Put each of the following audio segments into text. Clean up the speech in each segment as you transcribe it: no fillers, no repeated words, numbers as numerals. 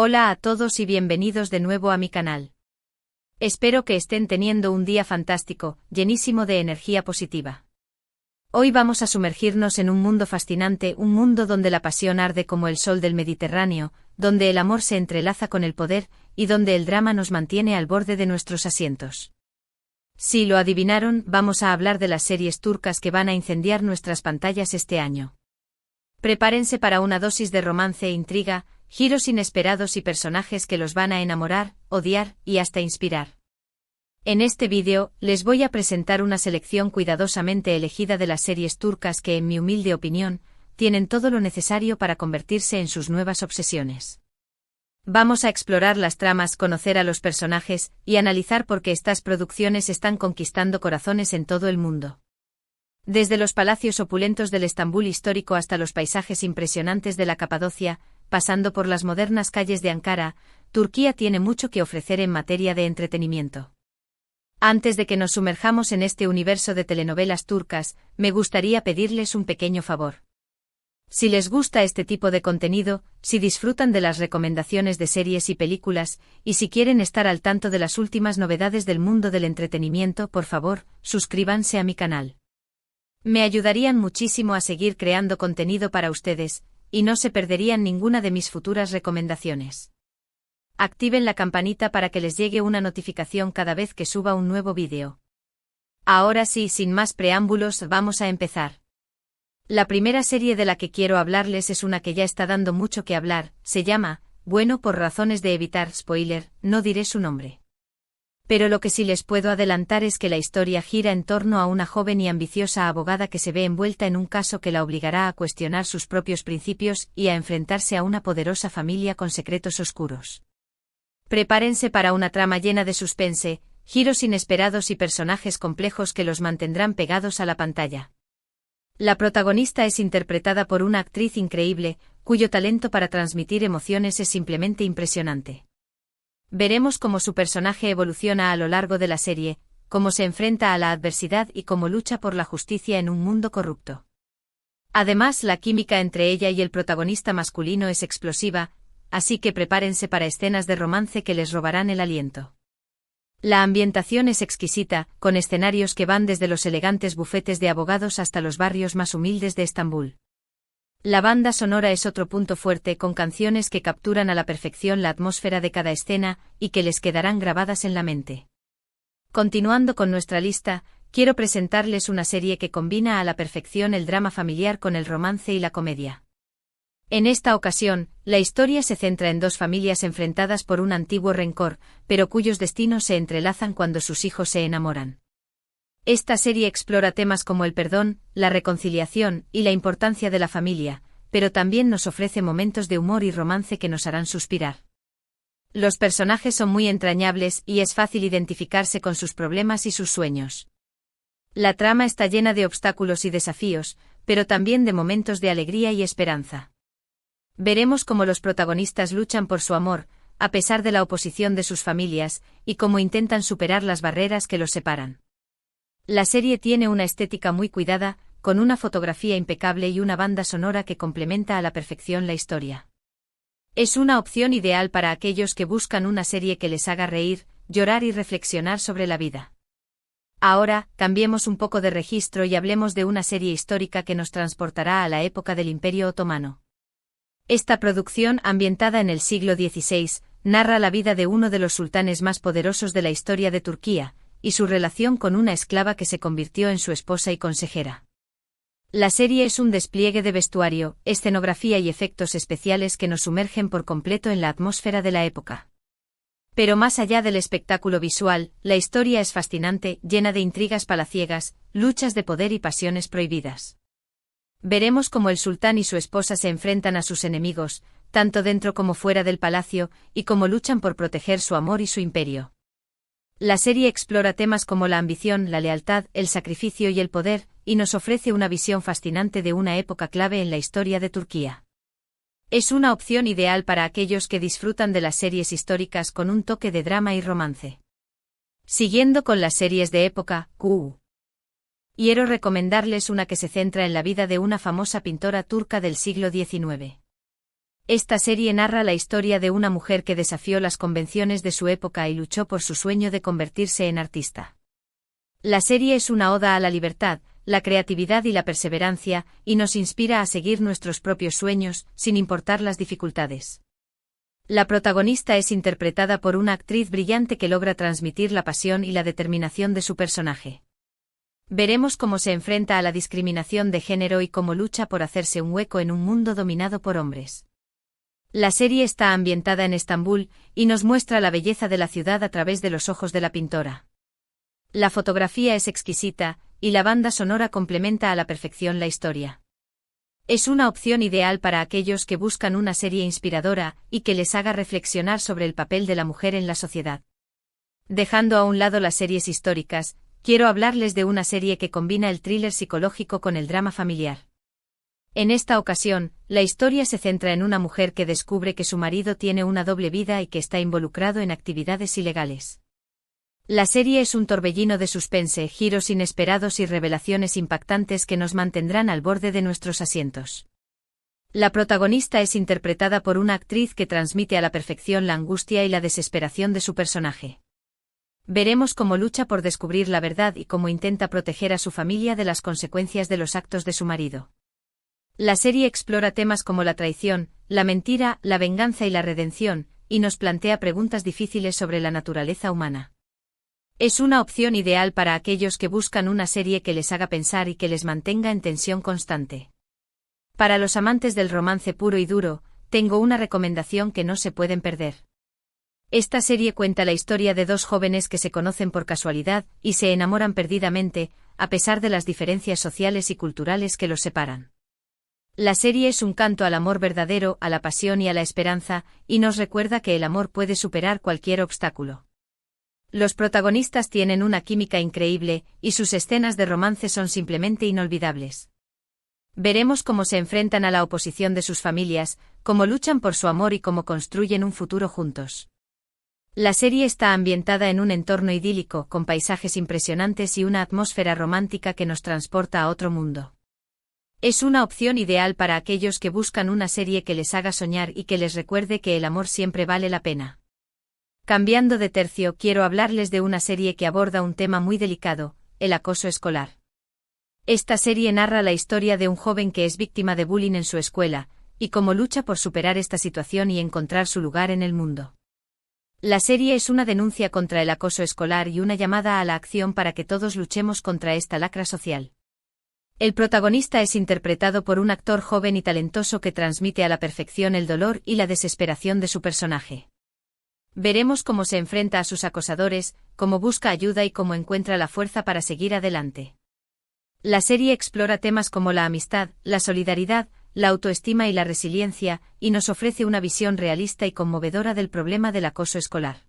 Hola a todos y bienvenidos de nuevo a mi canal. Espero que estén teniendo un día fantástico, llenísimo de energía positiva. Hoy vamos a sumergirnos en un mundo fascinante, un mundo donde la pasión arde como el sol del Mediterráneo, donde el amor se entrelaza con el poder, y donde el drama nos mantiene al borde de nuestros asientos. Si lo adivinaron, vamos a hablar de las series turcas que van a incendiar nuestras pantallas este año. Prepárense para una dosis de romance e intriga, giros inesperados y personajes que los van a enamorar, odiar y hasta inspirar. En este vídeo, les voy a presentar una selección cuidadosamente elegida de las series turcas que, en mi humilde opinión, tienen todo lo necesario para convertirse en sus nuevas obsesiones. Vamos a explorar las tramas, conocer a los personajes y analizar por qué estas producciones están conquistando corazones en todo el mundo. Desde los palacios opulentos del Estambul histórico hasta los paisajes impresionantes de la Capadocia, pasando por las modernas calles de Ankara, Turquía tiene mucho que ofrecer en materia de entretenimiento. Antes de que nos sumerjamos en este universo de telenovelas turcas, me gustaría pedirles un pequeño favor. Si les gusta este tipo de contenido, si disfrutan de las recomendaciones de series y películas, y si quieren estar al tanto de las últimas novedades del mundo del entretenimiento, por favor, suscríbanse a mi canal. Me ayudarían muchísimo a seguir creando contenido para ustedes, y no se perderían ninguna de mis futuras recomendaciones. Activen la campanita para que les llegue una notificación cada vez que suba un nuevo vídeo. Ahora sí, sin más preámbulos, vamos a empezar. La primera serie de la que quiero hablarles es una que ya está dando mucho que hablar, se llama, bueno, por razones de evitar spoiler, no diré su nombre. Pero lo que sí les puedo adelantar es que la historia gira en torno a una joven y ambiciosa abogada que se ve envuelta en un caso que la obligará a cuestionar sus propios principios y a enfrentarse a una poderosa familia con secretos oscuros. Prepárense para una trama llena de suspense, giros inesperados y personajes complejos que los mantendrán pegados a la pantalla. La protagonista es interpretada por una actriz increíble, cuyo talento para transmitir emociones es simplemente impresionante. Veremos cómo su personaje evoluciona a lo largo de la serie, cómo se enfrenta a la adversidad y cómo lucha por la justicia en un mundo corrupto. Además, la química entre ella y el protagonista masculino es explosiva, así que prepárense para escenas de romance que les robarán el aliento. La ambientación es exquisita, con escenarios que van desde los elegantes bufetes de abogados hasta los barrios más humildes de Estambul. La banda sonora es otro punto fuerte, con canciones que capturan a la perfección la atmósfera de cada escena y que les quedarán grabadas en la mente. Continuando con nuestra lista, quiero presentarles una serie que combina a la perfección el drama familiar con el romance y la comedia. En esta ocasión, la historia se centra en dos familias enfrentadas por un antiguo rencor, pero cuyos destinos se entrelazan cuando sus hijos se enamoran. Esta serie explora temas como el perdón, la reconciliación y la importancia de la familia, pero también nos ofrece momentos de humor y romance que nos harán suspirar. Los personajes son muy entrañables y es fácil identificarse con sus problemas y sus sueños. La trama está llena de obstáculos y desafíos, pero también de momentos de alegría y esperanza. Veremos cómo los protagonistas luchan por su amor, a pesar de la oposición de sus familias, y cómo intentan superar las barreras que los separan. La serie tiene una estética muy cuidada, con una fotografía impecable y una banda sonora que complementa a la perfección la historia. Es una opción ideal para aquellos que buscan una serie que les haga reír, llorar y reflexionar sobre la vida. Ahora, cambiemos un poco de registro y hablemos de una serie histórica que nos transportará a la época del Imperio Otomano. Esta producción, ambientada en el siglo XVI, narra la vida de uno de los sultanes más poderosos de la historia de Turquía, y su relación con una esclava que se convirtió en su esposa y consejera. La serie es un despliegue de vestuario, escenografía y efectos especiales que nos sumergen por completo en la atmósfera de la época. Pero más allá del espectáculo visual, la historia es fascinante, llena de intrigas palaciegas, luchas de poder y pasiones prohibidas. Veremos cómo el sultán y su esposa se enfrentan a sus enemigos, tanto dentro como fuera del palacio, y cómo luchan por proteger su amor y su imperio. La serie explora temas como la ambición, la lealtad, el sacrificio y el poder, y nos ofrece una visión fascinante de una época clave en la historia de Turquía. Es una opción ideal para aquellos que disfrutan de las series históricas con un toque de drama y romance. Siguiendo con las series de época, quiero recomendarles una que se centra en la vida de una famosa pintora turca del siglo XIX. Esta serie narra la historia de una mujer que desafió las convenciones de su época y luchó por su sueño de convertirse en artista. La serie es una oda a la libertad, la creatividad y la perseverancia, y nos inspira a seguir nuestros propios sueños, sin importar las dificultades. La protagonista es interpretada por una actriz brillante que logra transmitir la pasión y la determinación de su personaje. Veremos cómo se enfrenta a la discriminación de género y cómo lucha por hacerse un hueco en un mundo dominado por hombres. La serie está ambientada en Estambul, y nos muestra la belleza de la ciudad a través de los ojos de la pintora. La fotografía es exquisita, y la banda sonora complementa a la perfección la historia. Es una opción ideal para aquellos que buscan una serie inspiradora y que les haga reflexionar sobre el papel de la mujer en la sociedad. Dejando a un lado las series históricas, quiero hablarles de una serie que combina el thriller psicológico con el drama familiar. En esta ocasión, la historia se centra en una mujer que descubre que su marido tiene una doble vida y que está involucrado en actividades ilegales. La serie es un torbellino de suspense, giros inesperados y revelaciones impactantes que nos mantendrán al borde de nuestros asientos. La protagonista es interpretada por una actriz que transmite a la perfección la angustia y la desesperación de su personaje. Veremos cómo lucha por descubrir la verdad y cómo intenta proteger a su familia de las consecuencias de los actos de su marido. La serie explora temas como la traición, la mentira, la venganza y la redención, y nos plantea preguntas difíciles sobre la naturaleza humana. Es una opción ideal para aquellos que buscan una serie que les haga pensar y que les mantenga en tensión constante. Para los amantes del romance puro y duro, tengo una recomendación que no se pueden perder. Esta serie cuenta la historia de dos jóvenes que se conocen por casualidad y se enamoran perdidamente, a pesar de las diferencias sociales y culturales que los separan. La serie es un canto al amor verdadero, a la pasión y a la esperanza, y nos recuerda que el amor puede superar cualquier obstáculo. Los protagonistas tienen una química increíble, y sus escenas de romance son simplemente inolvidables. Veremos cómo se enfrentan a la oposición de sus familias, cómo luchan por su amor y cómo construyen un futuro juntos. La serie está ambientada en un entorno idílico, con paisajes impresionantes y una atmósfera romántica que nos transporta a otro mundo. Es una opción ideal para aquellos que buscan una serie que les haga soñar y que les recuerde que el amor siempre vale la pena. Cambiando de tercio, quiero hablarles de una serie que aborda un tema muy delicado, el acoso escolar. Esta serie narra la historia de un joven que es víctima de bullying en su escuela, y cómo lucha por superar esta situación y encontrar su lugar en el mundo. La serie es una denuncia contra el acoso escolar y una llamada a la acción para que todos luchemos contra esta lacra social. El protagonista es interpretado por un actor joven y talentoso que transmite a la perfección el dolor y la desesperación de su personaje. Veremos cómo se enfrenta a sus acosadores, cómo busca ayuda y cómo encuentra la fuerza para seguir adelante. La serie explora temas como la amistad, la solidaridad, la autoestima y la resiliencia, y nos ofrece una visión realista y conmovedora del problema del acoso escolar.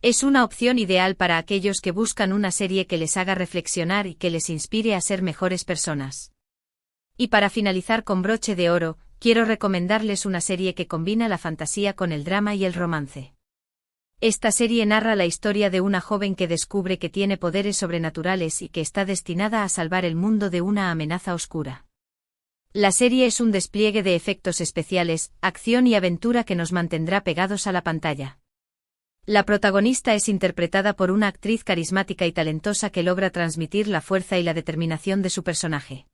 Es una opción ideal para aquellos que buscan una serie que les haga reflexionar y que les inspire a ser mejores personas. Y para finalizar con broche de oro, quiero recomendarles una serie que combina la fantasía con el drama y el romance. Esta serie narra la historia de una joven que descubre que tiene poderes sobrenaturales y que está destinada a salvar el mundo de una amenaza oscura. La serie es un despliegue de efectos especiales, acción y aventura que nos mantendrá pegados a la pantalla. La protagonista es interpretada por una actriz carismática y talentosa que logra transmitir la fuerza y la determinación de su personaje.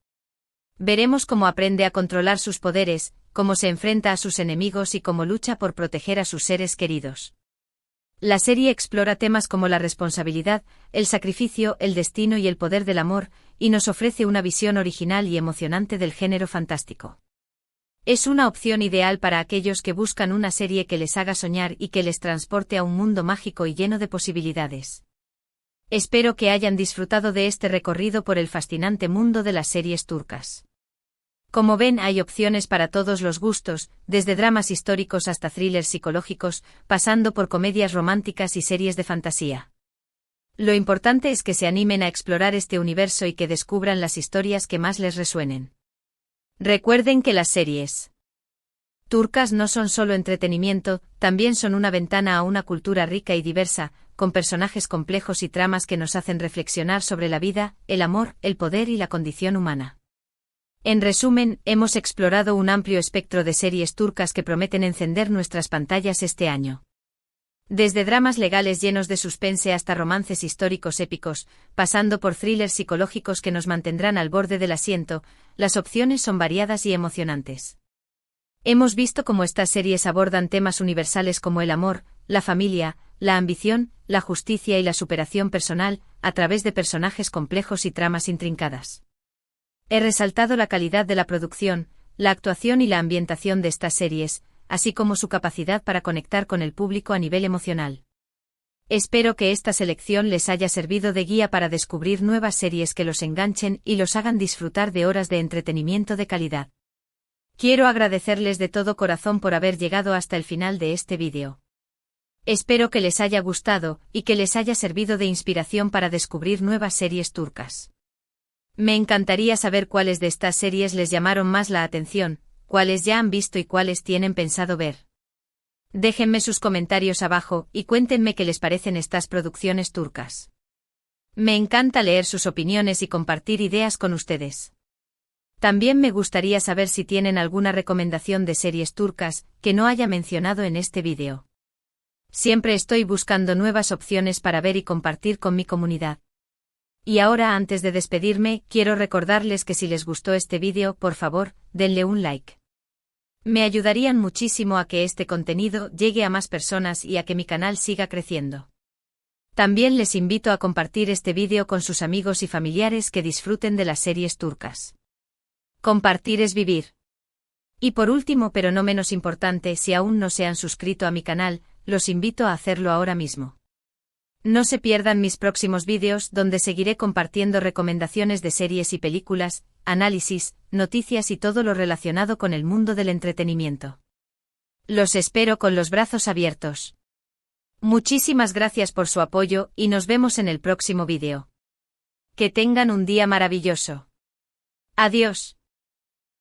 Veremos cómo aprende a controlar sus poderes, cómo se enfrenta a sus enemigos y cómo lucha por proteger a sus seres queridos. La serie explora temas como la responsabilidad, el sacrificio, el destino y el poder del amor, y nos ofrece una visión original y emocionante del género fantástico. Es una opción ideal para aquellos que buscan una serie que les haga soñar y que les transporte a un mundo mágico y lleno de posibilidades. Espero que hayan disfrutado de este recorrido por el fascinante mundo de las series turcas. Como ven, hay opciones para todos los gustos, desde dramas históricos hasta thrillers psicológicos, pasando por comedias románticas y series de fantasía. Lo importante es que se animen a explorar este universo y que descubran las historias que más les resuenen. Recuerden que las series turcas no son solo entretenimiento, también son una ventana a una cultura rica y diversa, con personajes complejos y tramas que nos hacen reflexionar sobre la vida, el amor, el poder y la condición humana. En resumen, hemos explorado un amplio espectro de series turcas que prometen encender nuestras pantallas este año. Desde dramas legales llenos de suspense hasta romances históricos épicos, pasando por thrillers psicológicos que nos mantendrán al borde del asiento, las opciones son variadas y emocionantes. Hemos visto cómo estas series abordan temas universales como el amor, la familia, la ambición, la justicia y la superación personal, a través de personajes complejos y tramas intrincadas. He resaltado la calidad de la producción, la actuación y la ambientación de estas series, así como su capacidad para conectar con el público a nivel emocional. Espero que esta selección les haya servido de guía para descubrir nuevas series que los enganchen y los hagan disfrutar de horas de entretenimiento de calidad. Quiero agradecerles de todo corazón por haber llegado hasta el final de este vídeo. Espero que les haya gustado y que les haya servido de inspiración para descubrir nuevas series turcas. Me encantaría saber cuáles de estas series les llamaron más la atención, cuáles ya han visto y cuáles tienen pensado ver. Déjenme sus comentarios abajo y cuéntenme qué les parecen estas producciones turcas. Me encanta leer sus opiniones y compartir ideas con ustedes. También me gustaría saber si tienen alguna recomendación de series turcas que no haya mencionado en este vídeo. Siempre estoy buscando nuevas opciones para ver y compartir con mi comunidad. Y ahora, antes de despedirme, quiero recordarles que si les gustó este vídeo, por favor, denle un like. Me ayudarían muchísimo a que este contenido llegue a más personas y a que mi canal siga creciendo. También les invito a compartir este vídeo con sus amigos y familiares que disfruten de las series turcas. Compartir es vivir. Y por último, pero no menos importante, si aún no se han suscrito a mi canal, los invito a hacerlo ahora mismo. No se pierdan mis próximos vídeos donde seguiré compartiendo recomendaciones de series y películas, análisis, noticias y todo lo relacionado con el mundo del entretenimiento. Los espero con los brazos abiertos. Muchísimas gracias por su apoyo y nos vemos en el próximo vídeo. Que tengan un día maravilloso. Adiós.